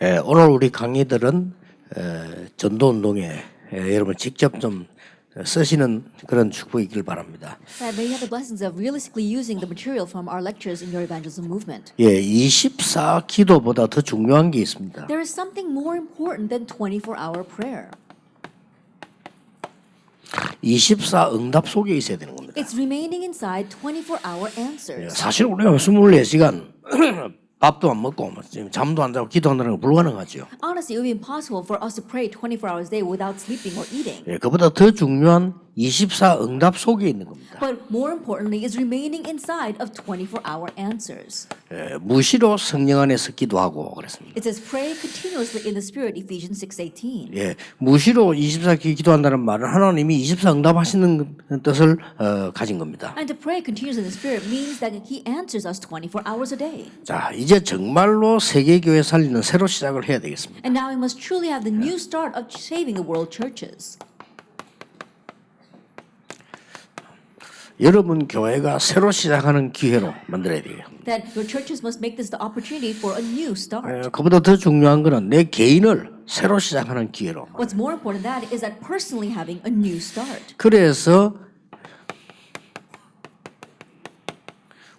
오늘 우리 강의들은 전도운동에 여러분 직접 좀 쓰시는 그런 축복이길 바랍니다. That may have the blessings of realistically using the material from our lectures in your evangelism movement. 24 기도보다 더 중요한 게 있습니다. There is something more important than 24-hour prayer. 24 응답 속에 있어야 되는 겁니다. It's remaining inside 24-hour answers. 사실 우리가 24시간 밥도 안 먹고 지금 잠도 안 자고 기도한다는 건 불가능하죠. Honestly, it would be impossible for us to pray 24 hours a day without sleeping or eating. 그보다 더 중요한 24 응답 속에 있는 겁니다. But more importantly, is remaining inside of 24-hour answers. 무시로 성령 안에서 기도하고 그랬습니다. It says, pray continuously in the Spirit, Ephesians 6:18. 무시로 24 기도한다는 말은 하나님이 24 응답하시는 뜻을 가진 겁니다. And to pray continuously in the Spirit means that He answers us 24 hours a day. 자, 이제 정말로 세계교회 살리는 새로 시작을 해야 되겠습니다. And now we must truly have the new start of saving the world churches. 여러분 교회가 새로 시작하는 기회로 만들어야 돼요. That your churches must make this the opportunity for a new start. 그보다 더 중요한 것은 내 개인을 새로 시작하는 기회로. What's more important than that is that personally having a new start. 그래서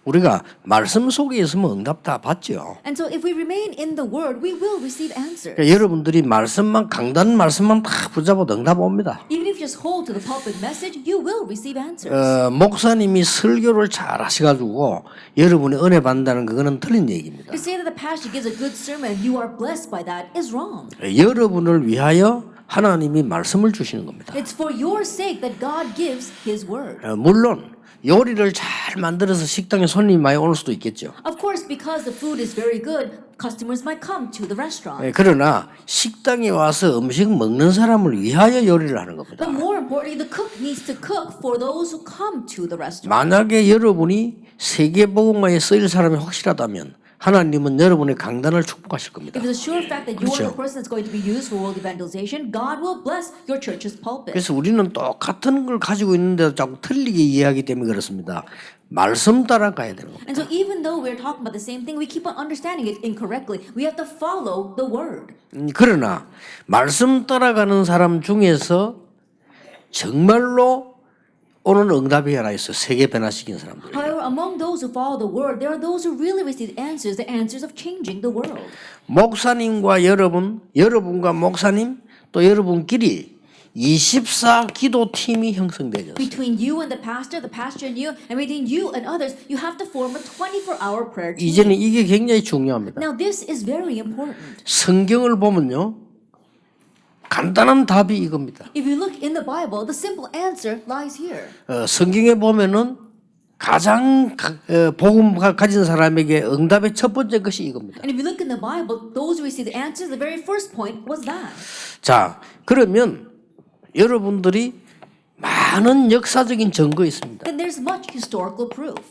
우리가 말씀 속에 있으면 응답 다 받죠. And so if we remain in the Word, we will receive answers. 그러니까 여러분들이 말씀만 강단 말씀만 다 붙잡아도 응답 옵니다. Even if you just hold to the pulpit message, you will receive answers. 목사님이 설교를 잘 하셔가지고 여러분이 은혜 받는다는 그거는 틀린 얘기입니다. To say that the pastor gives a good sermon and you are blessed by that is wrong. 여러분을 위하여 하나님이 말씀을 주시는 겁니다. It's for your sake that God gives His Word. 물론 요리를 잘 만들어서 식당에 손님이 많이 올 수도 있겠죠. Of course, because the food is very good, customers might come to the restaurant. 그러나 식당에 와서 음식 먹는 사람을 위하여 요리를 하는 겁니다. But more importantly, the cook needs to cook for those who come to the restaurant. 만약에 여러분이 세계복음화에 쓰일 사람이 확실하다면 하나님은 여러분의 강단을 축복하실 겁니다. If it's a sure fact that you are 그렇죠. the person that's going to be used for world evangelization, God will bless your church's pulpit. 그래서 우리는 똑같은 걸 가지고 있는데도 자꾸 틀리게 이해하기 때문에 그렇습니다. 말씀 따라 가야 되는 겁니다. And so even though we're talking about the same thing, we keep on understanding it incorrectly. We have to follow the word. 그러나 말씀 따라가는 사람 중에서 정말로 오늘 응답이 하나 있어. 세계 변화시킨 사람들. However, among those who follow the word, there are those who really receive answers, the answers of changing the world. 목사님과 여러분과 목사님 또 여러분끼리 24 기도팀이 형성되죠. Between you and the pastor and you, and between you and others, you have to form a 24-hour prayer team. 이제는 이게 굉장히 중요합니다. Now this is very important. 성경을 보면요. 간단한 답이 이겁니다. If you look in the Bible, the simple answer lies here. 성경에 보면은 가장 복음 가진 사람에게 응답의 첫 번째 것이 이겁니다. And if you look in the Bible, those who receive the answers, the very first point was that. 자, 그러면 여러분들이 많은 역사적인 증거 있습니다. Then there's much historical proof.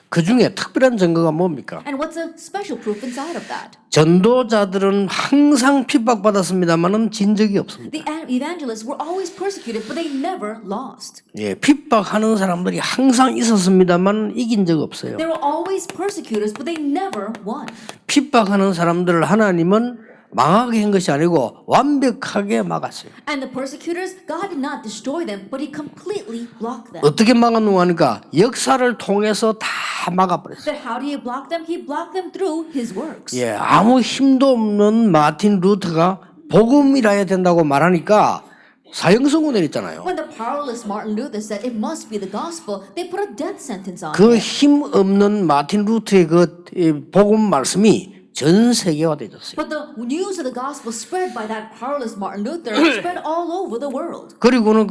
그 중에 특별한 증거가 뭡니까? And what's a special proof inside of that? 전도자들은 항상 핍박받았습니다만은 진 적이 없습니다. The evangelists were always persecuted, but they never lost. 핍박하는 사람들이 항상 있었습니다만 이긴 적 없어요. There were always persecutors, but they never won. 핍박하는 사람들을 하나님은 망하게 한 것이 아니고 완벽하게 막았어요. And the persecutors, God did not destroy them, but He completely blocked them. 어떻게 막았는가 하니까 역사를 통해서 다 막아버렸어요. But how did He block them? He blocked them through His works. 아무 힘도 없는 마틴 루터가 복음이라야 된다고 말하니까 사형선고 내렸잖아요. When the powerless Martin Luther said it must be the gospel, they put a death sentence on 그 him. 힘 없는 마틴 루터의 그 복음 말씀이 전 세계화되었어요. But the news of the gospel spread by that powerless Martin Luther spread all over the world. 그리고는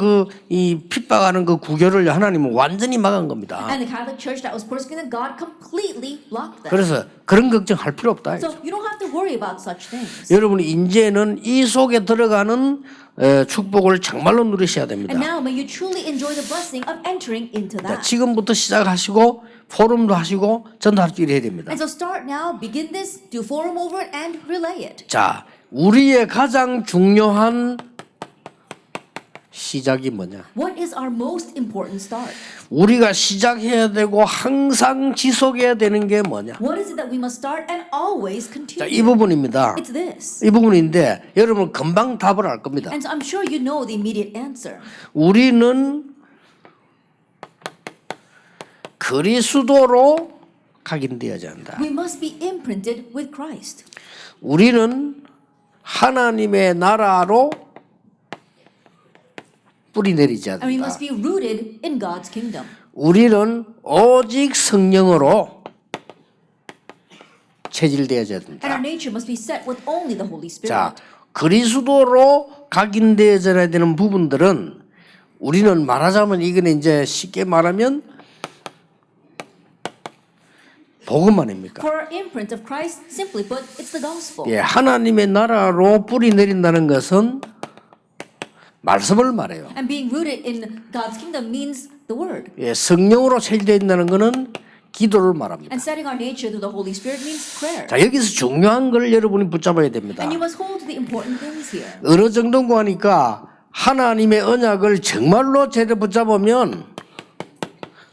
이 핍박하는 그 구교를 하나님은 완전히 막은 겁니다. And the Catholic Church that was persecuting God completely blocked them. 그래서 그런 걱정할 필요 없다. So you don't have to worry about such things. 여러분이 이제는 이 속에 들어가는 축복을 정말로 누리셔야 됩니다. And now may you truly enjoy the blessing of entering into that. 지금부터 시작하시고 포럼도 하시고 전도합주를 해야 됩니다. And so start now, begin this, do forum over it, and relay it. 자, 우리의 가장 중요한 시작이 뭐냐? What is our most important start? 우리가 시작해야 되고 항상 지속해야 되는 게 뭐냐? What is it that we must start and always 자, continue? 이 부분입니다. It's this. 이 부분인데 여러분 금방 답을 알 겁니다. And so I'm sure you know the immediate answer. 우리는 그리스도로 각인되어야 한다. We must be imprinted with Christ. 우리는 하나님의 나라로 뿌리 내리지 And we 않는다. must be rooted in God's kingdom. 우리는 오직 성령으로 체질되어야 And our 된다. nature must be set with only the Holy Spirit. 자, 그리스도로 각인되어야 되는 부분들은 우리는 말하자면 이건 이제 쉽게 말하면 복음 아닙니까? For our imprint of Christ, simply put, it's the gospel. 예, 하나님의 나라로 뿌리 내린다는 것은 말씀을 말해요. And being rooted in God's kingdom means the word. 예, 성령으로 체질되어 있다는 것은 기도를 말합니다. And setting our nature through the Holy Spirit means prayer. 자, 여기서 중요한 걸 여러분이 붙잡아야 됩니다. And you must hold to the important things here. 어느 정도인가 하니까 하나님의 언약을 정말로 제대로 붙잡으면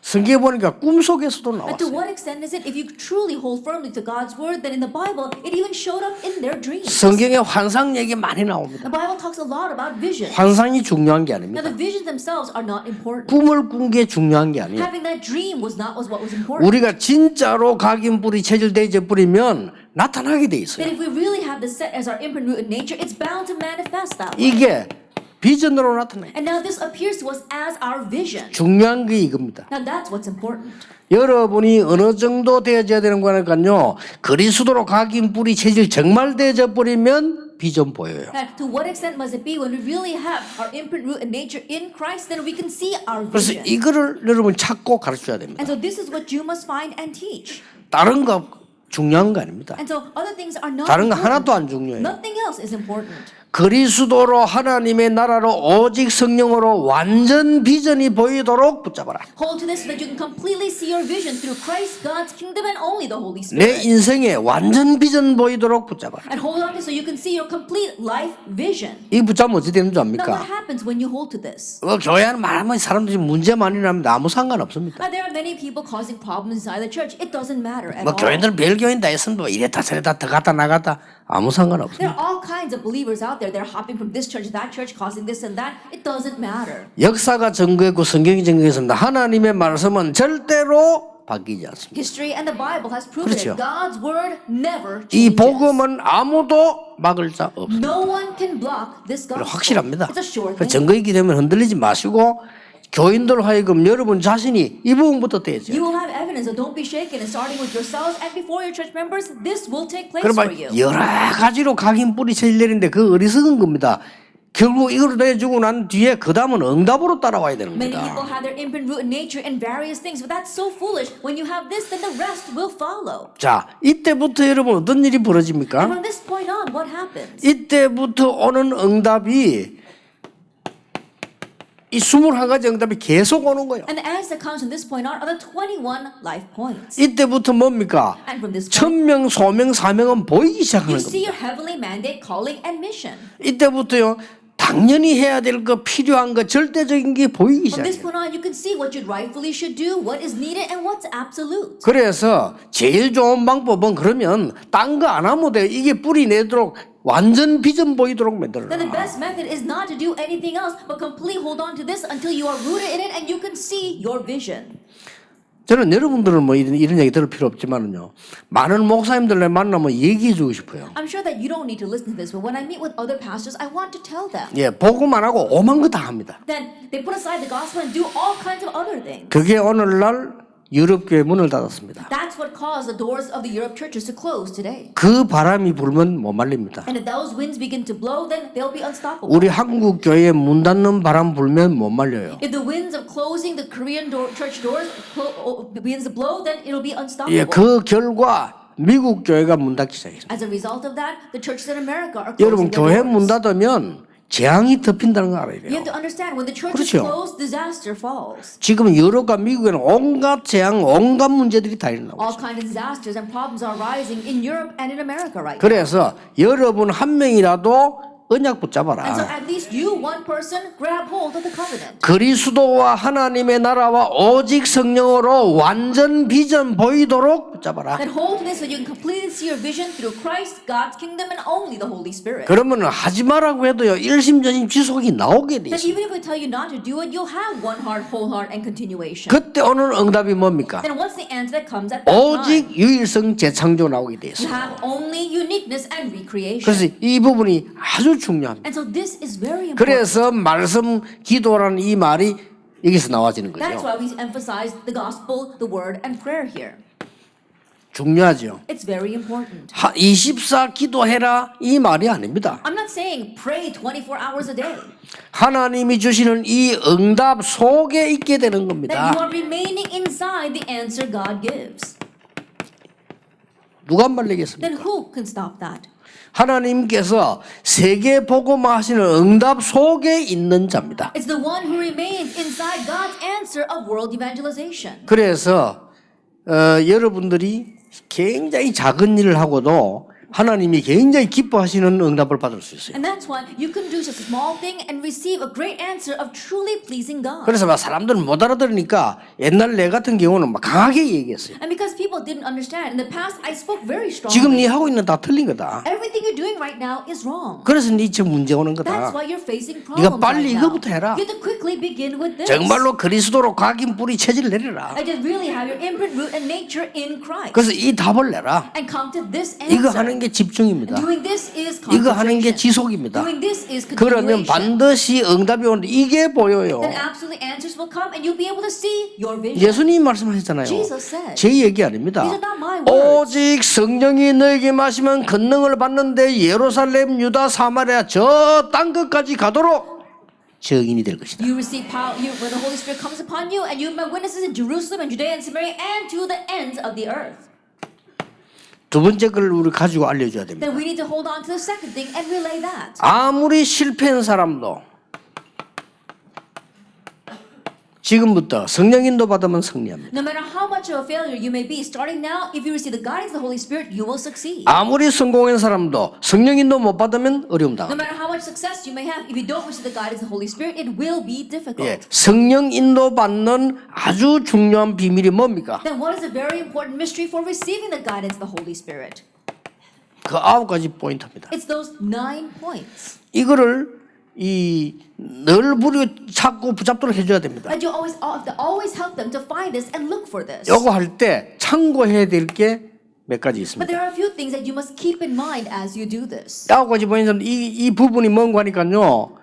성경에 보니까 꿈속에서도 And to 나왔어요. what extent is it if you truly hold firmly to God's word, then in the Bible, it even showed up in their dreams. 성경에 환상 얘기 많이 나옵니다. The Bible talks a lot about vision. 환상이 중요한 게 Now, 아닙니다. the visions themselves are not important. 꿈을 꾼 게 중요한 게 아니에요. Having that dream was what was important. 우리가 진짜로 각인 뿌리 체질되어 버리면 나타나게 돼 있어요. But if we really have this set as our imprint rooted nature, it's bound to manifest that way. 이게 비전으로 나타나요. And now this appears to us as our vision. 중요한 게 이겁니다. Now that's what's important. 여러분이 어느 정도 되어져야 되는 거니까요. 그리스도로 각인 뿌리 체질 정말 되어져 버리면 비전 보여요. And to what extent must it be when we really have our imprint rooted nature in Christ, then we can see our 그래서 vision. 이거를 여러분 찾고 가르쳐야 됩니다. And so this is what you must find and teach. 다른 거 중요한 거 아닙니다. And so other things are not 다른 거 important. 하나도 안 중요해요. Nothing else is important. 그리스도로 하나님의 나라로 오직 성령으로 완전 비전이 보이도록 붙잡아라. Hold to this so that you can completely see your vision through Christ, God's kingdom, and only the Holy 내 Spirit. 인생에 완전 비전 보이도록 붙잡아라. And hold on to it so you can see your complete life vision. 이 붙잡으면 어떻게 되는 줄 Now what 압니까? happens when you hold to this? 교회 안에 말하면 사람들이 문제 많이 납니다. 아무 상관없습니다. There are many people causing problems inside the church. It doesn't matter at 뭐 all. 교인들 별교인 다 있으면 뭐 이랬다 저랬다 더 갔다 나갔다 아무 There 상관없습니다. are all kinds of believers out there. They're hopping from this church to that church, causing this and that. It doesn't matter. 역사가 증거했고 성경이 증거했습니다. 하나님의 말씀은 절대로 바뀌지 않습니다. History and the Bible has proven 그렇죠. it. God's word never 이 changes. 복음은 아무도 막을 자 없습니다. No one can block this gospel. 확실합니다. It's a sure 그 thing. 증거이기 때문에 흔들리지 마시고 교인들 하여금 여러분 자신이 이 부분부터 되죠. You will have evidence, so don't be shaken. And starting with yourselves and before your church members, this will take place 그러면 for you. 여러 가지로 각인 뿌리 체질내린데 그 어리석은 겁니다. 결국 이걸 내주고 난 뒤에 그 다음은 응답으로 따라와야 되는 Many people 겁니다. have their imprint root in nature and various things, but that's so foolish. When you have this, then the rest will follow. 자, 이때부터 여러분 어떤 일이 And 벌어집니까? from this point on, what happens? 이때부터 오는 응답이 이 21가지 응답이 계속 오는 거예요. And the answer comes from this point on are the 21 life points. 이때부터 뭡니까? And from this point, 천명, 소명, 사명은 보이기 you 시작하는 see 겁니다. your heavenly mandate, calling, and mission. 이때부터요. 당연히 해야 될 거, 필요한 거, 절대적인 게 보이기 From this 시작해요. point on, you can see what you rightfully should do, what is needed, and what's absolute. 그래서 제일 좋은 방법은 그러면 딴 거 안 하면 돼요. 이게 뿌리 내도록 완전 비전 보이도록 만들어라. Then the best method is not to do anything else, but completely hold on to this until you are rooted in it and you can see your vision. 저는 여러분들은 뭐 이런 얘기 들을 필요 없지만은요. 많은 목사님들 만나면 얘기해 주고 싶어요. I'm sure that you don't need to listen to this, but when I meet with other pastors, I want to tell them. 예, 복음 안 하고 오만 거 다 합니다. Then they put aside the gospel and do all kinds of other things. 그게 오늘날 유럽 교회 문을 닫았습니다. That's what caused the doors of the Europe churches to close today. 그 바람이 불면 못 말립니다. And if those winds begin to blow, then they'll be unstoppable. 우리 한국 교회에 문 닫는 바람 불면 못 말려요. If the winds of closing the Korean church doors begins to blow, then it'll be unstoppable. 예, 그 결과 미국 교회가 문 닫기 시작했습니다. As a result of that, the churches in America are 여러분 closing their 교회 문 doors. 닫으면 재앙이 덮인다는 거 알아야 You 돼요. have to understand, when the church is 그렇죠. closed, disaster falls. 지금 유럽과 미국에는 온갖 재앙, 온갖 문제들이 다 일어나고 All 있어요. kinds of disasters and problems are rising in Europe and in America right now. 그래서 여러분 한 명이라도 언약 And so 붙잡아라. at least you, one person, grab hold of the covenant. 그리스도와 하나님의 나라와 오직 성령으로 완전 비전 보이도록 붙잡아라. Then hold to this so you can completely see your vision through Christ, God's kingdom, and only the Holy Spirit. 그러면 하지 마라고 해도요 일심전심 지속이 나오게 돼 Then 있어요. even if we tell you not to do it, you'll have one heart, whole heart, and continuation. 그때 오는 응답이 뭡니까? Then what's the answer that comes at that 오직 time? 유일성 재창조 나오게 돼 You 있어요. have only uniqueness and recreation. 그래서 이 부분이 아주 중요합니다. And so this is very important. 그래서 말씀 기도라는 이 말이 여기서 나와지는 That's 거죠. why we emphasize the gospel, the word, and prayer here. 중요하죠. It's very important. 24 기도해라 이 말이 아닙니다. I'm not saying pray 24 hours a day. 하나님이 주시는 이 응답 속에 있게 되는 That 겁니다. you are remaining inside the answer God gives. 누가 말리겠습니까? Then who can stop that? 하나님께서 세계 복음화 하시는 응답 속에 있는 자입니다. It's the one who remains inside God's answer of world evangelization. 그래서 여러분들이 굉장히 작은 일을 하고도 하나님이 굉장히 기뻐하시는 응답을 받을 수 있어요. And that's why you can do just a small thing and receive a great answer of truly pleasing God. 그래서 막 사람들은 못 알아들으니까 옛날 내 같은 경우는 막 강하게 얘기했어요. And because people didn't understand, in the past I spoke very 지금 strongly. 네 하고 있는 다 틀린 거다. Everything you're doing right now is wrong. 그래서 네 지금 문제 오는 That's 거다. why you're facing 네가 problems 빨리 right now. 이거부터 해라. You have to quickly begin with this. 정말로 그리스도로 각인 뿌리 체질 내려라. And just really have your imprint, root, and nature in Christ. 그래서 이 답을 내라. And come to this 이거 answer. 하는 게 집중입니다. Doing this is 이거 하는 게 concentration. 지속입니다. Doing this is 그러면 continuation. 반드시 응답이 오는데 이게 보여요. Then absolutely answers will come and you'll be able to see your vision. 예수님이 말씀하셨잖아요. Jesus said. 제 얘기 아닙니다. These are not my words. 오직 성령이 너에게 마시면 권능을 받는데 예루살렘, 유다, 사마리아 저 땅 끝까지 가도록 증인이 될 것이다. You receive power when the Holy Spirit comes upon you, and you are my witnesses in Jerusalem and Judea and Samaria and to the ends of the earth. 두 번째 걸 우리 가지고 알려줘야 됩니다. Then we need to hold on to the second thing and relay that. 아무리 실패한 사람도 지금부터 성령 인도 받으면 승리합니다. No matter how much of a failure you may be, starting now, if you receive the guidance of the Holy Spirit, you will succeed. 아무리 성공한 사람도 성령 인도 못 받으면 어려움 No 당합니다. matter how much success you may have, if you don't receive the guidance of the Holy Spirit, it will be difficult. 예, 성령 인도 받는 아주 중요한 비밀이 뭡니까? Then what is a very important mystery for receiving the guidance of the Holy Spirit? 그 9가지 포인트입니다. It's those 9 points. 이거를 늘 찾고 붙잡도록 해줘야 됩니다. And you always help them to find this and look for this. 요거 할 때 참고해야 될 게 몇 가지 But 있습니다. there are a few things that you must keep in mind as you do this. 9가지 포인트 이 부분이 뭔가 하니까요.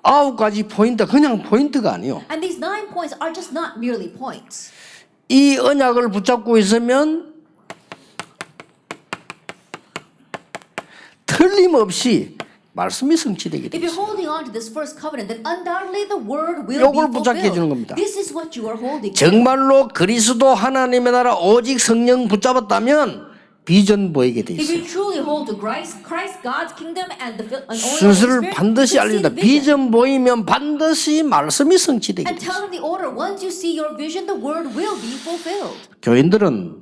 9가지 포인트 그냥 포인트가 아니에요. And these 9 points are just not merely points. 이 언약을 붙잡고 있으면 틀림없이 말씀이 성취되게 If 돼 you're 있어요. holding on to this first covenant, then undoubtedly the word will 요걸 be 붙잡게 해주는 겁니다. fulfilled. This is what you are holding. 정말로 그리스도 하나님의 나라 오직 성령 붙잡았다면 비전 보이게 돼 If 있어요. you truly hold to Christ, God's kingdom, and the only Holy 순서를 Spirit, 반드시 you see 알립니다. the vision. 비전 보이면 반드시 말씀이 성취되게 And 돼 있어요. tell them the order. Once you see your vision, the word will be fulfilled. 교인들은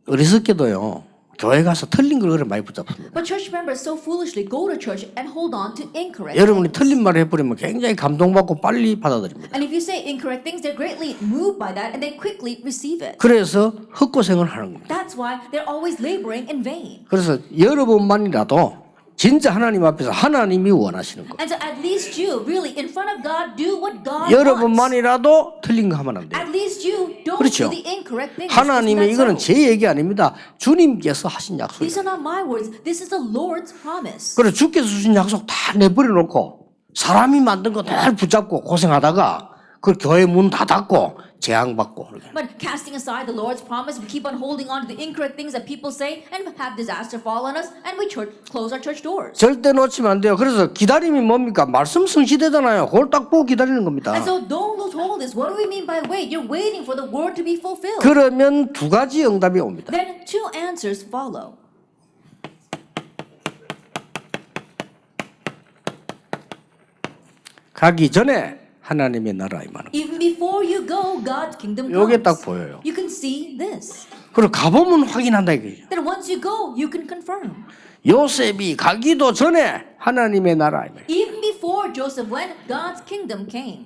어리석게도요. 교회 가서 틀린 걸 그래 많이 붙잡습니다. But church members so foolishly go to church and hold on to incorrect 여러분이 things. 틀린 말을 해버리면 굉장히 감동받고 빨리 받아들입니다. And if you say incorrect things, they're greatly moved by that and they quickly receive it. 그래서 헛고생을 하는 겁니다. That's why they're always laboring in vain. 그래서 여러분만이라도 진짜 하나님 앞에서 하나님이 원하시는 것. And so at least you, really, in front of God, do what God wants. 여러분만이라도 틀린 거 하면 안 돼요. At least you don't 그렇죠. do the incorrect things. 하나님의 Isn't that 이거는 so? 제 얘기 아닙니다. 주님께서 하신 These 약속이에요. are not my words. This is the Lord's promise. 그래서 주께서 주신 약속 다 내버려 놓고 사람이 만든 거 다 붙잡고 고생하다가 그 교회 문 다 닫고 재앙받고. But casting aside the Lord's promise, we keep on holding on to the incorrect things that people say and have disaster fall on us, and we close our church doors. 절대 놓치면 안 돼요. 그래서 기다림이 뭡니까? 말씀 성취되잖아요. 그걸 딱 보고 기다리는 겁니다. And so don't lose hold of this. What do we mean by wait? You're waiting for the word to be fulfilled. 그러면 두 가지 응답이 옵니다. Then 2 answers follow. 가기 전에 하나님의 나라 임하는. Even before you go, God's kingdom 요게 comes. 딱 보여요. You can see this. 그리고 가보면 확인한다 이거죠. Then once you go, you can confirm. 요셉이 가기도 전에 하나님의 나라. Even before Joseph went, God's kingdom came.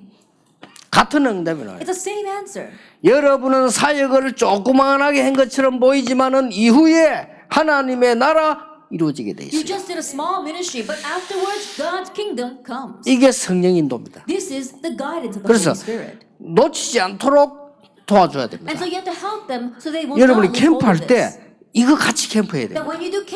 같은 응답이 나와요. It's the same answer. 여러분은 사역을 조그만하게 한 것처럼 보이지만은 이후에 하나님의 나라 이루어지게 돼 You 있어요. just did a small ministry, but afterwards God's kingdom comes. 이게 성령 인도입니다. This is the guidance of the 그래서 Holy Spirit. 놓치지 않도록 도와줘야 됩니다. And so you have to help them so they will 여러분이 not lose hold 캠프할 of this. 때 이거 같이 캠프해야 돼요. That when you do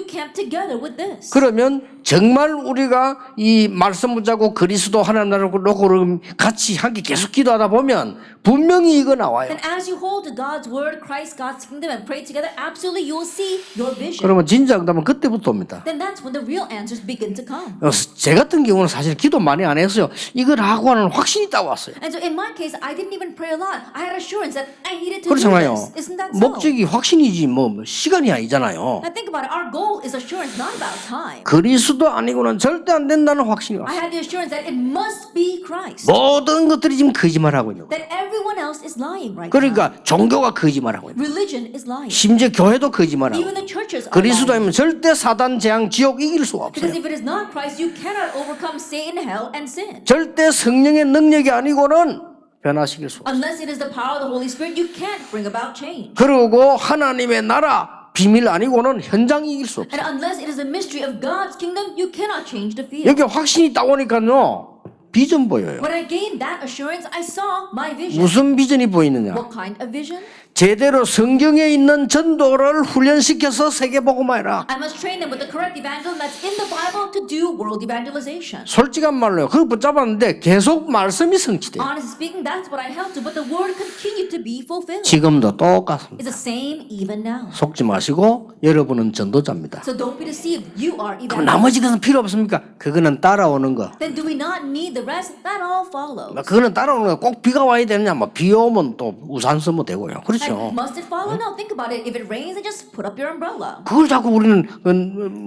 camp together with this. 그러면 정말 우리가 이 말씀 붙잡고 그리스도 하나님 나라를 놓고 같이 함께 계속 기도하다 보면 분명히 이거 나와요. And as you hold to God's word, Christ, God's kingdom, and pray together, absolutely you will see your vision. 그러면 진짜 응답은 그때부터 옵니다. Then that's when the real answers begin to come. 제 같은 경우는 사실 기도 많이 안 했어요. 이걸 하고 하는 확신이 딱 왔어요. And so in my case, I didn't even pray a lot. I had assurance that I needed to do 그렇잖아요. this. Isn't that so? 목적이 확신이지 뭐 시간이 아니잖아요. Now think about it. Our goal is assurance, not about time. 그리스도 아니고는 절대 안 된다는 확신이 I 왔어요. had the assurance that it must be Christ. 모든 것들이 지금 거짓말하고 있는 거예요. That everyone else is lying right now. 그러니까 종교가 거짓말하고 있는 거예요. Religion is lying. 심지어 교회도 거짓말하고 Even 있는 the churches are 그리스도 lying. 아니면 절대 사단 재앙 지옥 이길 수가 Because 없어요. if it is not Christ, you cannot overcome Satan, hell, and sin. 절대 성령의 능력이 아니고는 변화시킬 수 없어요. Unless it is the power of the Holy Spirit, you can't bring about change. 그리고 하나님의 나라 비밀 아니고는 현장 이길 수 없어요. And unless it is the mystery of God's kingdom, you cannot change the field. 여기 확신이 딱 오니까요 비전 보여요. When I gained that assurance, I saw my vision. 무슨 비전이 보이느냐? What kind of vision? 제대로 성경에 있는 전도를 훈련시켜서 세계복음화해라. I must train them with the correct evangelism that's in the Bible to do world evangelization. 솔직한 말로요. 그걸 붙잡았는데 계속 말씀이 성취돼요. Honestly speaking, that's what I held to, but the word continued to be fulfilled. 지금도 똑같습니다. It's the same even now. 속지 마시고 여러분은 전도자입니다. So don't be deceived. You are 그럼 evangelists. 나머지 것은 필요 없습니까? 그거는 따라오는 거. Then do we not need the rest? That all follows. 그거는 따라오는 거. 꼭 비가 와야 되느냐? 뭐 비 오면 또 우산 쓰면 되고요. 그렇죠. Like, must it follow? No, think about it. If it rains, then just put up your umbrella. 그걸 자꾸 우리는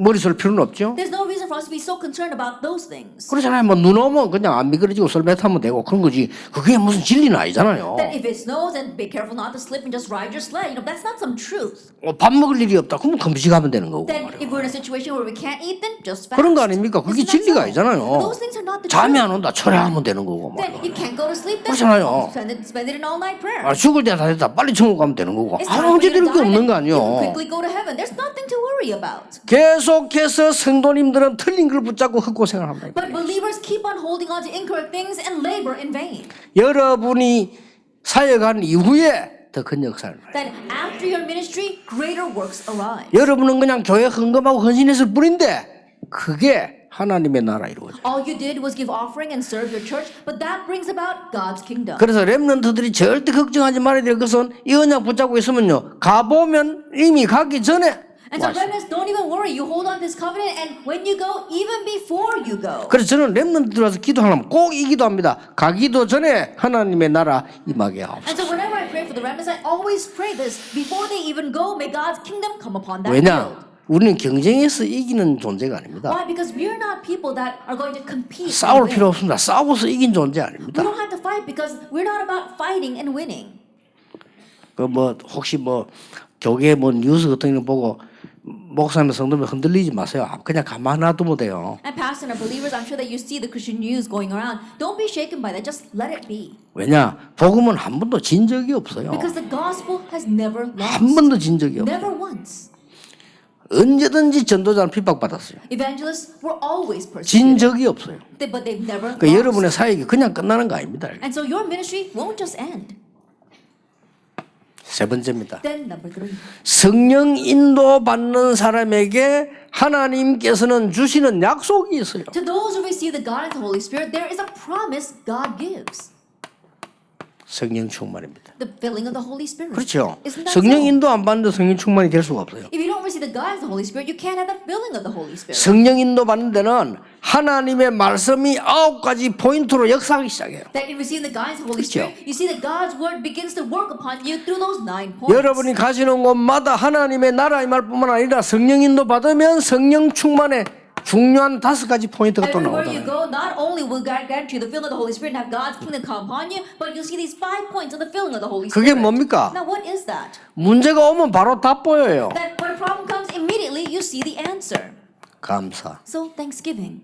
머리 쓸 필요는 없죠. There's no reason for us to be so concerned about those things. 그렇잖아요. 뭐 눈 오면 그냥 안 미끄러지고 썰매타면 되고 그런 거지. 그게 무슨 진리는 아니잖아요. That if it snows, then be careful not to slip and just ride your sled. You know, that's not some truth. 밥 먹을 일이 없다. 그러면 금식하면 되는 거고. Then 말이에요. if we're in a situation where we can't eat, then just fast. 그런 거 아닙니까? 그게 Isn't that 진리가 so? 아니잖아요. Those things are not the 잠이 truth. 안 온다. 철회하면 되는 거고. Then 말이에요. you can't go to sleep. Then 그렇잖아요. spend it in all night prayer. 죽을 때 다 됐다. 빨리 천국 가면 되는 거고. It's 아무 time for you 문제될 to 게 die 없는 거 and you can 아니에요. quickly go to heaven. There's nothing to worry about. 계속해서 성도님들은 틀린 걸 붙잡고 헛고생을 합니다. But believers keep on holding on to incorrect things and labor in vain. 여러분이 사역한 이후에 더 큰 역사를 해요. Then after your ministry, greater works arise. 여러분은 그냥 교회 헌금하고 헌신했을 뿐인데 그게 하나님의 나라 이루어져요. All you did was give offering and serve your church, but that brings about God's kingdom. 그래서 렘넌트들이 절대 걱정하지 말아야 될 것은 이 언약 붙잡고 있으면요. 가보면 이미 가기 전에 And so 왔어요. remnants, don't even worry. You hold on to this covenant, and when you go, even before you go. 그래서 저는 렘넌트들 와서 기도하려면 꼭 이 기도합니다. 가기도 전에 하나님의 나라 임하게 하옵소서. And so whenever I pray for the remnants, I always pray this. Before they even go, may God's kingdom come upon that 왜냐? field. 우리는 경쟁에서 이기는 존재가 아닙니다. Why? Because we're not people that are going to compete. 싸울 and 필요 win. 없습니다. 싸워서 이긴 존재 We 아닙니다. don't have to fight because we're not about fighting and winning. 그 뭐 혹시 뭐 교계 뭐 뉴스 같은 거 보고 목사님 성도면 흔들리지 마세요. 그냥 가만 놔두면 돼요. And pastor and believers, I'm sure that you see the Christian news going around. Don't be shaken by that. Just let it be. 왜냐? 복음은 한 번도 진 적이 없어요. Because the gospel has never 한 lost. 번도 진 적이 없어요. Never once. 언제든지 전도자는 핍박받았어요. Evangelists were always 진 persecuted. 적이 없어요. But they've never 그러니까 lost. 여러분의 사역이 그냥 끝나는 거 아닙니다. And so your ministry won't just end. 세 번째입니다. Then number 3. 성령 인도 받는 사람에게 하나님께서는 주시는 약속이 있어요. To those who receive the guidance of the Holy Spirit, there is a promise God gives. 성령 충만입니다. The filling of the Holy Spirit. 그렇죠. Isn't that 성령 so? 인도 안 받는데 성령 충만이 될 수가 없어요. If you don't receive the guidance of the Holy Spirit, you can't have the filling of the Holy Spirit. 성령 인도 받는 데는 하나님의 말씀이 9가지 포인트로 역사하기 시작해요. That in receiving the guidance of the Holy 그렇죠. Spirit, you see that God's word begins to work upon you through those 9 points. 여러분이 가시는 곳마다 하나님의 나라 임할 뿐만 아니라 성령 인도 받으면 성령 충만의 중요한 5가지 포인트가 또 Everywhere you 나오잖아요. go, not only will God grant you the filling of the Holy Spirit and have God's kingdom come upon you, but you'll see these 5 points of the filling of the Holy 그게 Spirit. 뭡니까? Now, what is that? 문제가 오면 바로 다 보여요. That when a problem comes, immediately you you see the answer. 감사. So thanksgiving.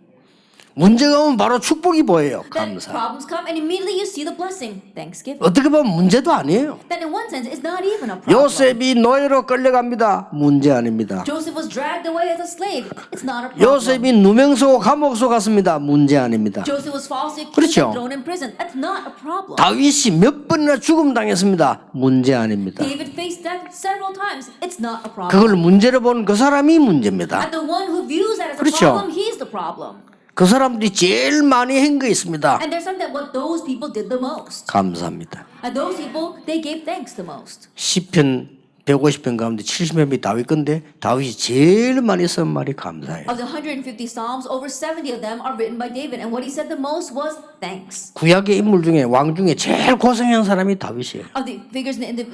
문제가 오면 바로 축복이 보여요. Then 감사. problems come and immediately you see the blessing. Thanksgiving. 어떻게 보면 문제도 아니에요. Then in one sense, it's not even a problem. 요셉이 노예로 끌려갑니다. 문제 아닙니다. Joseph was dragged away as a slave. It's not a problem. 요셉이 누명서 감옥소 갔습니다. 문제 아닙니다. Joseph was falsely accused 그렇죠. and thrown in prison. That's not a problem. 다윗이 몇 번이나 죽음 당했습니다. 문제 아닙니다. David faced death several times. It's not a problem. 그걸 문제로 보는 그 사람이 문제입니다. And the one who views that as a 그렇죠. problem, he's the problem. 그 사람들이 제일 많이 한 거 있습니다. And there's something that what those people did the most. 감사합니다. And those people, they gave thanks the most. 시편 150편 가운데 70편이 다윗 건데 다윗이 제일 많이 쓴 말이 감사해요. Of the 150 Psalms, over 70 of them are written by David. And what he said the most was thanks. 구약의 인물 중에 왕 중에 제일 고생한 사람이 다윗이에요. Of the figures in the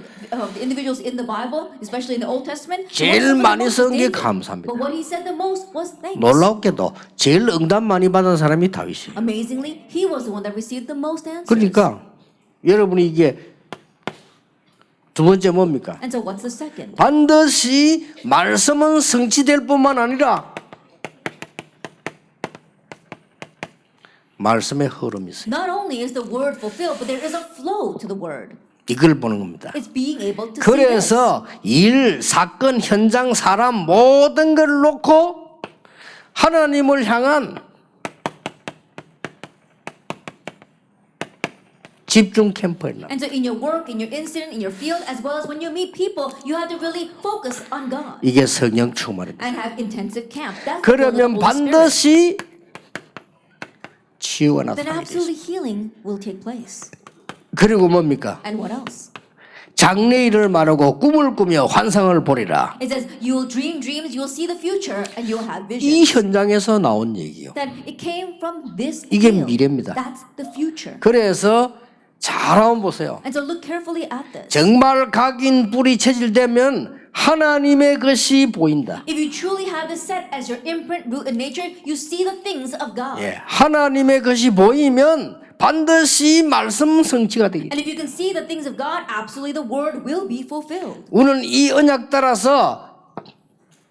individuals in the Bible, especially in the Old Testament, 제일 the most 많이 was 쓴 게 David. 감사합니다. But what he said the most was thanks. 놀랍게도 제일 응답 많이 받은 사람이 다윗이에요. Amazingly, he was the one that received the most answers. 그러니까 여러분이 이게 두 번째 뭡니까? And so what's the second? 반드시 말씀은 성취될 뿐만 아니라 말씀의 흐름이 있어요. Not only is the word fulfilled, but there is a flow to the word. 이걸 보는 겁니다. It's being able to see this. 그래서 일, 사건, 현장, 사람 모든 걸 놓고 하나님을 향한 집중 캠프에 나. And so in your work, in your incident, in your field, as well as when you meet people, you have to really focus on God 이게 성령 충만입니다. and have intensive camp. That's the will of the 그러면 Holy Spirit. 반드시 치유가 Then 나타나게 돼요. absolutely healing will take place. 그리고 뭡니까? And what else? 장래일을 말하고 꿈을 꾸며 환상을 보리라. It says you will dream dreams, you will see the future, and you will have 이 visions. 현장에서 나온 얘기요. That it came from this 이게 field. 미래입니다. That's the future. 그래서 잘 한번 보세요. And so look carefully at this. 정말 각인 뿔이 체질되면 하나님의 것이 보인다. If you truly have this set as your imprint, root, and nature, you see the things of God. 예, 하나님의 것이 보이면 반드시 말씀 성취가 되기. And if you can see the things of God, absolutely the word will be fulfilled. 우리는 이 언약 따라서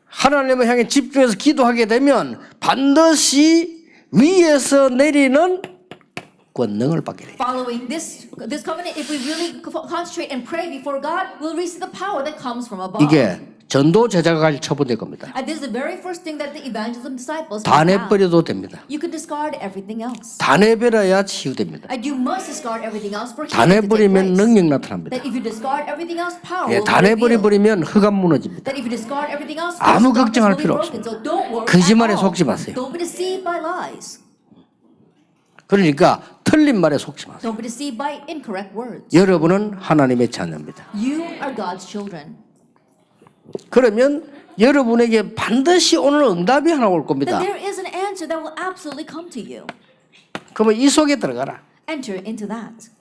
하나님을 향해 집중해서 기도하게 되면 반드시 위에서 내리는 권능을 받게 돼요. Following this covenant, if we really concentrate and pray before God, we'll receive the power that comes from above. 이게 전도 제자가 갈 처분될 겁니다. And this is the very first thing that the evangelism disciples 다 must have. 내버려도 됩니다. You can discard everything else. 다 내버려야 치유됩니다. And you must discard everything else for 다 healing to take 내버리면 place. 능력 나타납니다. That if you discard everything else, power 예, will 다 be revealed. 내버려버리면 흑암 무너집니다. That if you discard everything else, 아무 darkness 걱정할 will be 필요 broken. 없습니다. So don't worry 거짓말에 at all. 속지 마세요. Don't be deceived by lies. 그러니까 틀린 말에 속지 마세요. Don't be deceived by incorrect words. 여러분은 하나님의 자녀입니다. You are God's children. 그러면 여러분에게 반드시 오늘 응답이 하나 올 겁니다. Then there is an answer that will absolutely come to you. 그러면 이 속에 들어가라. Enter into that.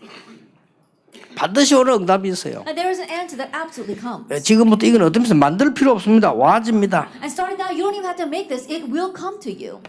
반드시 오늘 응답이 있어요. And there is an answer that absolutely comes. 지금부터 이건 어떤 면에서 만들 필요 없습니다. 와집니다. And starting now, you don't even have to make this. It will come to you.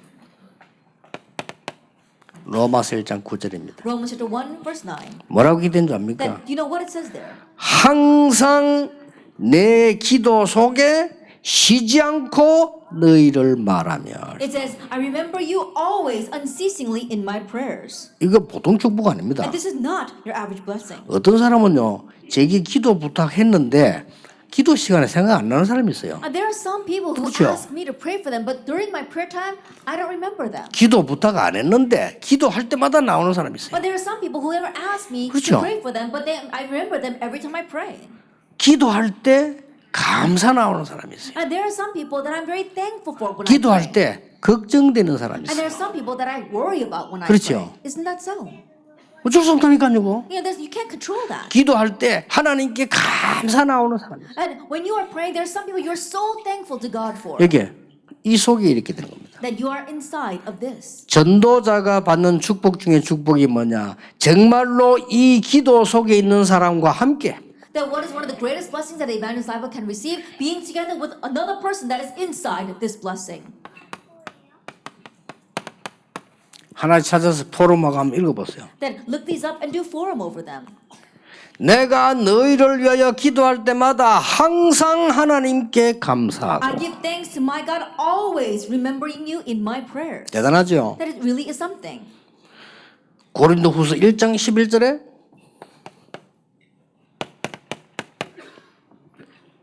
로마서 1장 9절입니다. Romans chapter 1, verse 9. 뭐라고 기도한 줄 압니까? Then, you know what it says there? 항상 내 기도 속에 쉬지 않고 너희를 말하며. It says, I remember you always unceasingly in my prayers. 이거 보통 축복 아닙니다. And this is not your average blessing. 어떤 사람은요, 제게 기도 부탁했는데 기도 시간에 생각 안 나는 사람이 있어요. There are some people who 그렇죠. ask me to pray for them, but during my prayer time, I don't remember them. 기도 부탁 안 했는데 기도할 때마다 나오는 사람이 있어요. But there are some people who never ask me 그렇죠. to pray for them, but I remember them every time I pray. 기도할 때 감사 나오는 사람이 있어요. And there are some people that I'm very thankful for when I 기도할 pray. 때 걱정되는 사람이 And there 있어요. are some people that I worry about when I 그렇죠. pray. Isn't that so? 어쩔 수 없다니까요. You know, you can't control that. 기도할 때 하나님께 감사 나오는 사람이 있어요. And when you are praying, there are some people you're so thankful to God for. 여기 이 속에 이렇게 되는 겁니다. That you are inside of this. 전도자가 받는 축복 중에 축복이 뭐냐? 정말로 이 기도 속에 있는 사람과 함께 That what is one of the greatest blessings that the evangelist disciple can receive? Being together with another person that is inside this blessing. 하나 찾아서 포럼하고 한번 읽어보세요. Then look these up and do forum over them. 내가 너희를 위하여 기도할 때마다 항상 하나님께 I 감사하고. give thanks to my God, always remembering you in my prayers. 대단하죠? That it really is something. 고린도후서 1장 11절에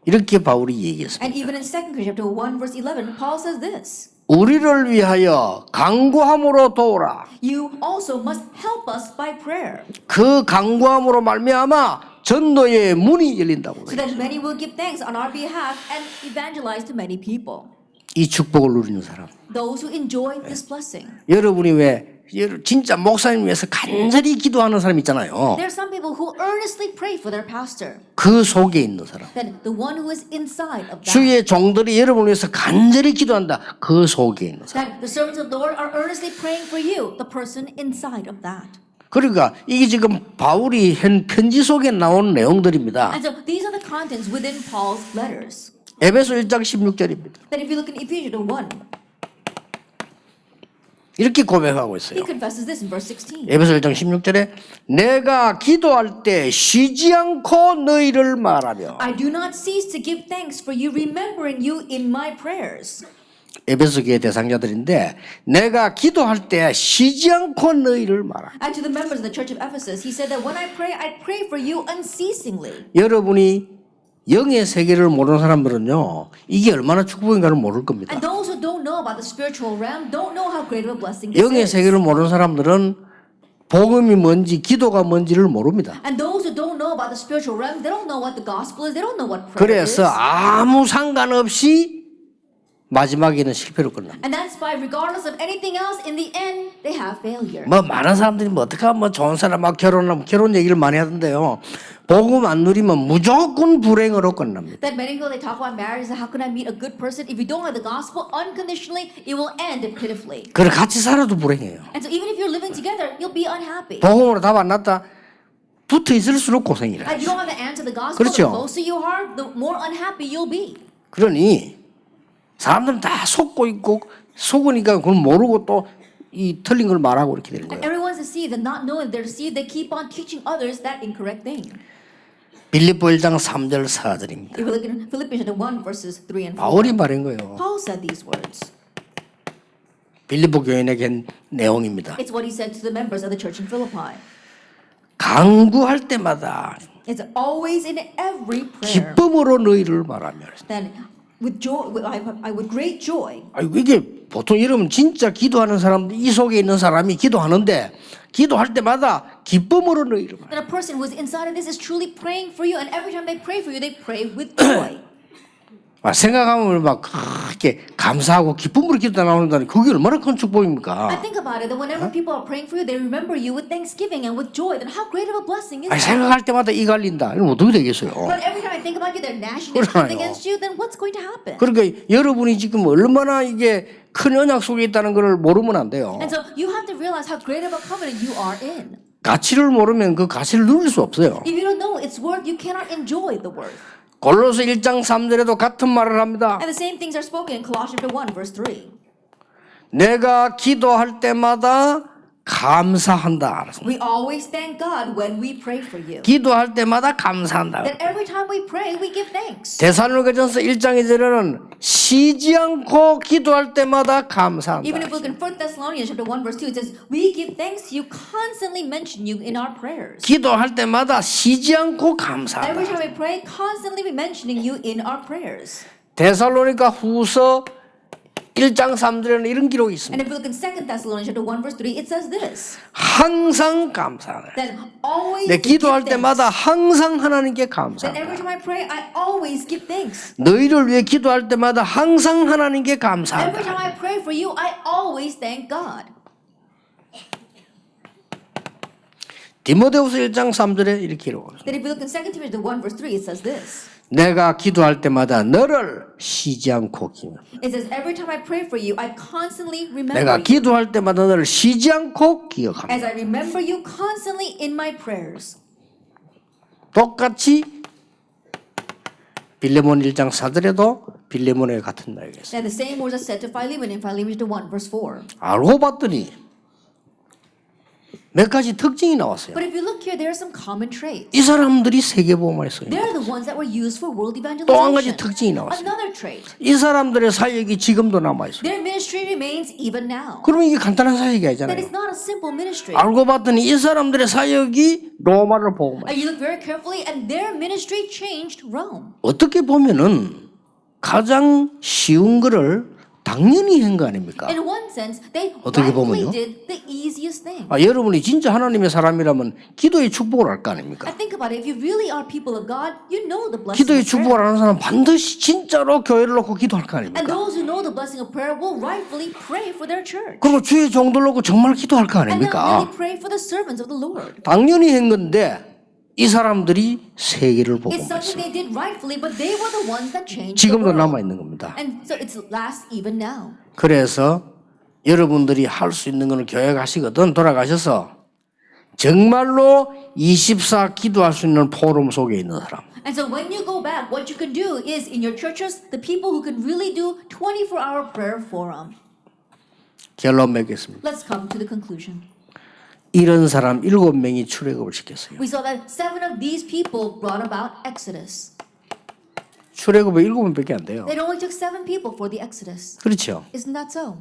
이렇게 바울이 얘기했습니다. And even in 2 Corinthians chapter 1 verse 11, Paul says this. 우리를 위하여 간구함으로 도우라. You also must help us by prayer, 그 간구함으로 말미암아 전도의 문이 열린다고. so that many will give thanks on our behalf and evangelize to many people. 이 축복을 누리는 사람. Those who enjoy this blessing. 여러분이 왜 진짜 목사님 위해서 간절히 기도하는 사람 있잖아요. There are some people who earnestly pray for their pastor. 그 속에 있는 사람. Then the one who is inside of that. 주의 종들이 여러분을 위해서 간절히 기도한다. 그 속에 있는 사람. That the servants of the Lord are earnestly praying for you, the person inside of that. 그러니까 이게 지금 바울이 한 편지 속에 나온 내용들입니다. And so these are the contents within Paul's letters. 에베소 1장 16절입니다. That if you look in Ephesians 1, 이렇게 고백하고 있어요. he confesses this in verse 16. 에베소 1장 16절에 내가 기도할 때 쉬지 않고 너희를 말하며. I do not cease to give thanks for you, remembering you in my prayers. 에베소 교회 대상자들인데 내가 기도할 때 쉬지 않고 너희를 말하며. And to the members of the church of Ephesus, he said that when I pray for you unceasingly. 여러분이 영의 세계를 모르는 사람들은요, 이게 얼마나 축복인가를 모를 겁니다. And those who don't know about the spiritual realm don't know how great of a blessing this 영의 is. 세계를 모르는 사람들은 복음이 뭔지 기도가 뭔지를 모릅니다. And those who don't know about the spiritual realm, they don't know what the gospel is, they don't know what prayer is. 그래서 아무 상관없이 마지막에는 실패로 끝납니다. And that's why regardless of anything else, in the end, they have failure. 뭐 많은 사람들이 뭐 어떻게 하면 좋은 사람하고 결혼하면 결혼 얘기를 많이 하던데요. 복음 안 누리면 무조건 불행으로 끝납니다. That many people, they talk about marriage, how can I meet a good person? If you don't have the gospel unconditionally, it will end pitifully. 그래 같이 살아도 불행해요. And so even if you're living together, you'll be unhappy. 복음으로 답 안 났다. 붙어 있을수록 고생이라. And you don't have the answer to the gospel, 그렇죠. the closer you are, the more unhappy you'll be. 그러니 사람들은 다 속고 있고 속으니까 그걸 모르고 또 이 틀린 걸 말하고 이렇게 되는 And 거예요. everyone's deceived, and not knowing they're deceived, they keep on teaching others that incorrect thing. 빌립보 1장 3절 4절입니다. If we look in Philippians 1 verses 3 and 4, 바울이 말한 거예요. Paul said these words. 빌립보 교인에게 한 내용입니다. It's what he said to the members of the church in Philippi. 간구할 때마다 It's always in every prayer. 기쁨으로 너희를 말하며. Then with joy, with great joy. 아이고 이게 보통 여러분 진짜 기도하는 사람들 이 속에 있는 사람이 기도하는데 기도할 때마다 기쁨으로 너희를 말하며. That a person who is inside of this is truly praying for you, and every time they pray for you, they pray with joy. 생각하면 막 그렇게 감사하고 기쁨으로 기도 나오는다니 그게 얼마나 큰 I 축복입니까? think about it, that whenever people are praying for you, they remember you with thanksgiving and with joy. Then how great of a blessing is that? 생각할 때마다 이 갈린다. 이러면 어떻게 되겠어요? But every time I think about you, they're gnashing their 그러나요. teeth against you. Then what's going to happen? 그러니까 여러분이 지금 얼마나 이게 큰 언약 속에 있다는 걸 모르면 안 돼요. And so you have to realize how great of a covenant you are in. 가치를 모르면 그 가치를 누릴 수 없어요. If you don't know its worth, you cannot enjoy the worth. 골로새 1장 3절에도 같은 말을 합니다. And the same things are spoken in Colossians 1 verse 3. 내가 기도할 때마다 감사한다. We always thank God when we pray for you. 기도할 때마다 감사한다. That every time we pray, we give thanks. 데살로니가전서 1장 2절에는 쉬지 않고 기도할 때마다 감사한다. Even if we look in 1 Thessalonians chapter 1 verse 2, it says, we give thanks, you constantly mention you in our prayers. 기도할 때마다 쉬지 않고 Every 감사한다. time we pray, constantly be mentioning you in our prayers. 데살로니가 후서 1장 3절에는 이런 기록이 And 있습니다. if we look in 2 Thessalonians chapter 1 verse 3, it says this, 항상 감사하라. that always 내 give 기도할 thanks. 때마다 항상 하나님께 That every 감사한다. time I pray, I always give thanks. 너희를 위해 기도할 때마다 항상 하나님께 Every time 감사한다. I pray for you, I always thank God. 디모데후서 1장 3절에 이렇게 기록합니다. That if we look in 2 Timothy 1 verse 3, it says this. 내가 기도할 때마다 너를 쉬지 않고 기도. It says, every time I pray for you, I constantly remember 내가 you. 기도할 때마다 너를 쉬지 않고 기억합니다. As I remember you constantly in my prayers. 똑같이 빌레몬 1장 4절에도 빌레몬의 같은 말이겠어요. And the same words are said to Philemon in Philemon 1 verse 4. 알고 봤더니 몇 가지 특징이 나왔어요. But if you look here, there are some common traits. 이 사람들이 세계복음화에 쓰인 They're 거예요. the ones that were used for world 또 한 가지 evangelization. 특징이 나왔어요. Another trait. 이 사람들의 사역이 지금도 남아있어요. Their ministry remains even now. 그러면 이게 간단한 사역이 That 아니잖아요. is not a simple ministry. 알고 봤더니 이 사람들의 사역이 로마를 복음화했어요. You look very carefully, and their ministry changed Rome. 어떻게 보면은 가장 쉬운 거를 당연히 한 거 아닙니까? In one sense, they 어떻게 rightfully 보면요? did the easiest thing. 여러분이 진짜 하나님의 사람이라면 기도의 축복을 할 거 아닙니까? I think about it. If you really are people of God, you know the blessing 기도의 of prayer. 축복을 하는 사람 반드시 진짜로 교회를 놓고 기도할 거 And 아닙니까? those who know the blessing of prayer will rightfully pray for their church. 그리고 주의 종들 놓고 정말 기도할 거 And they'll really 아닙니까? pray for the servants of the Lord. 당연히 한 건데 이 사람들이 세계를 보고 It's something 있어요. they did rightfully, but they were the ones that changed the 지금도 world. 남아 있는 겁니다. And so it lasts even now. 그래서 여러분들이 할 수 있는 거는 교회 가시거든 돌아가셔서 정말로 24 기도할 수 있는 포럼 속에 있는 사람. And so when you go back, what you can do is in your churches, the people who can really do 24-hour prayer forum. 결론 맺겠습니다. Let's come to the conclusion. 이런 사람 7명이 출애굽을 시켰어요. We saw that 7 of these people brought about Exodus. 출애굽에 7명밖에 안 돼요. It only took 7 people for the Exodus. 그렇죠. Isn't that so?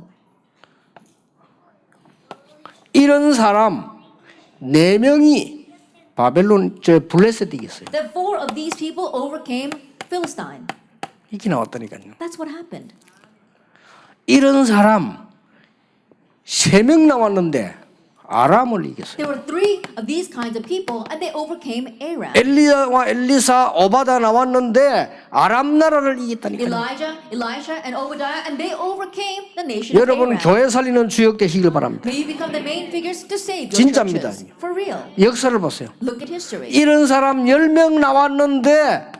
이런 사람 4명이 바벨론 블레셋 이겼어요. That 4 of these people overcame Philistine. 이렇게 나왔다니까요. That's what happened. 이런 사람 3명 나왔는데 아람을 이겼어요. There were 3 of these kinds of people, and they overcame Aram. 엘리야와 엘리사, 오바다 나왔는데 아람 나라를 이겼다니까요. Elijah, Elisha, and Obadiah, and they overcame the nation of 여러분 Aram. 교회 살리는 주역 되시길 바랍니다. May you become the main figures to save your 진짜입니다. churches. For real. 역사를 보세요. Look at history. 이런 사람 10명 나왔는데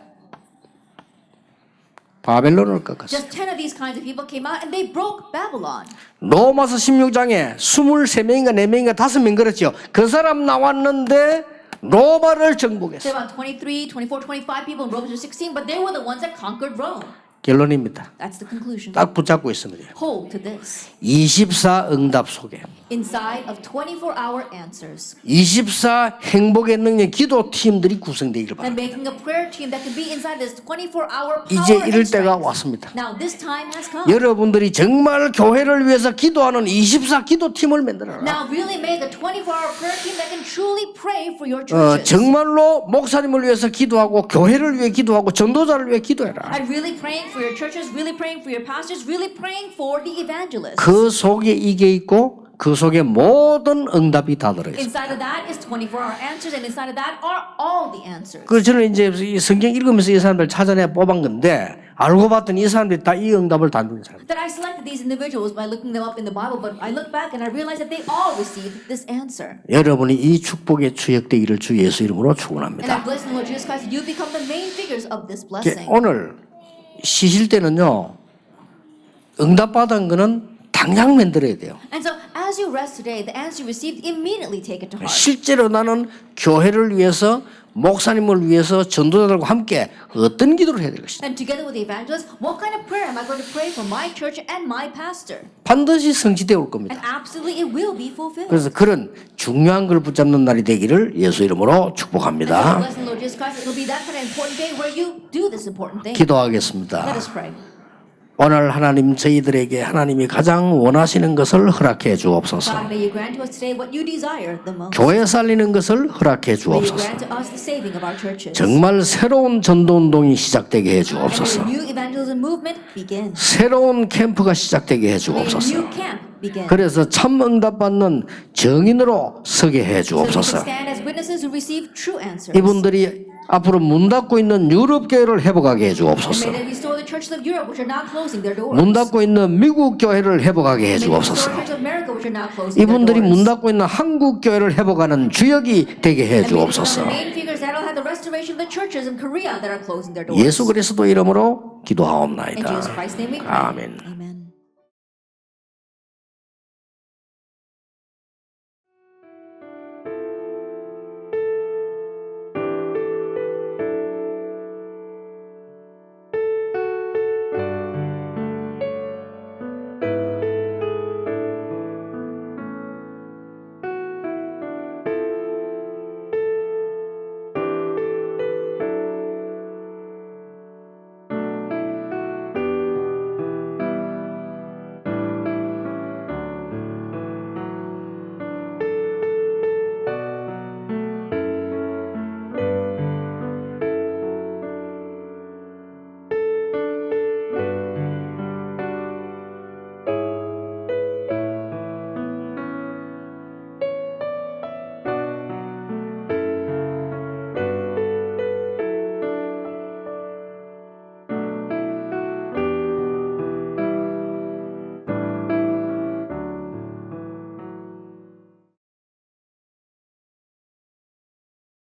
바벨론을 꺾었어요. Just 10 of these kinds of people came out and they broke Babylon. 로마서 16장에 23명인가 4명인가 5명 그렇죠. 그 사람 나왔는데 로마를 There 정복했어요. were about 23, 24, 25 people in Romans 16, but they were the ones that conquered Rome. 결론입니다. That's the conclusion. 딱 붙잡고 있으면 돼요. Hold to this. 24 응답 속에 Inside of 24-hour answers 24 행복의 능력 기도 팀들이 구성되기를 and 바랍니다. making a prayer team that can be inside this 24-hour power 이제 and 이럴 때가 strength. 왔습니다. Now this time has come. 여러분들이 정말 교회를 위해서 기도하는 24 기도 팀을 만들어라. Now really make a 24-hour prayer team that can truly pray for your churches. 정말로 목사님을 위해서 기도하고 교회를 위해 기도하고 전도자를 위해 기도해라. And really praying for your churches, really praying for your pastors, really praying for the evangelists. 그 속에 이게 있고 그 속에 모든 응답이 다 들어있어요. Inside of that is 24-hour answers, and inside of that are all the answers. 그 저는 이제 이 성경 읽으면서 이 사람들 찾아내 뽑은 건데 알고 봤더니 이 사람들이 다 이 응답을 다 누린 사람. That I selected these individuals by looking them up in the Bible, but I look back and I realize that they all received this answer. 여러분이 이 축복의 주역되기를 주 예수 이름으로 And I 축원합니다. bless the Lord Jesus Christ that you become the main figures of this blessing. 오늘 쉬실 때는요 응답 받은 거는 당장 만들어야 돼요. And so as you rest today, the answer you received, immediately take it to heart. 실제로 나는 교회를 위해서 목사님을 위해서 전도자들과 함께 어떤 기도를 해야 될 것이다. And together with the evangelists, what kind of prayer am I going to pray for my church and my pastor? 반드시 성취되어 올 And 겁니다. absolutely it will be fulfilled. 그래서 그런 중요한 걸 붙잡는 날이 되기를 예수 이름으로 And so 축복합니다. bless the Lord Jesus Christ. It will be that kind of important day where you do this important thing. 기도하겠습니다. Let us pray. 오늘 하나님 저희들에게 하나님이 가장 원하시는 것을 허락해 주옵소서. God, may you grant to us today what you desire the most. 교회 살리는 것을 허락해 May you 주옵소서. grant to us the saving of our churches. 정말 새로운 전도 운동이 시작되게 해 And may 주옵소서. the new evangelism movement begin. 새로운 캠프가 시작되게 해 May a 주옵소서. new camp begin. 그래서 참 응답받는 증인으로 서게 해 So we can 주옵소서. stand as witnesses who receive true answers. 이분들이 앞으로 문 닫고 있는 유럽 교회를 회복하게 해 And 주옵소서. may they restore the churches of Europe which are now closing their doors. 문 닫고 있는 미국 교회를 회복하게 해 May they restore 주옵소서. the churches of America which are now closing their 이분들이 문 doors. 닫고 있는 한국 교회를 회복하는 주역이 되게 해 And may they become 주옵소서. the main figures that will have the restoration of the churches in Korea that are closing their doors. 예수 그리스도 이름으로 In 기도하옵나이다. Jesus Christ's name we pray. 아멘.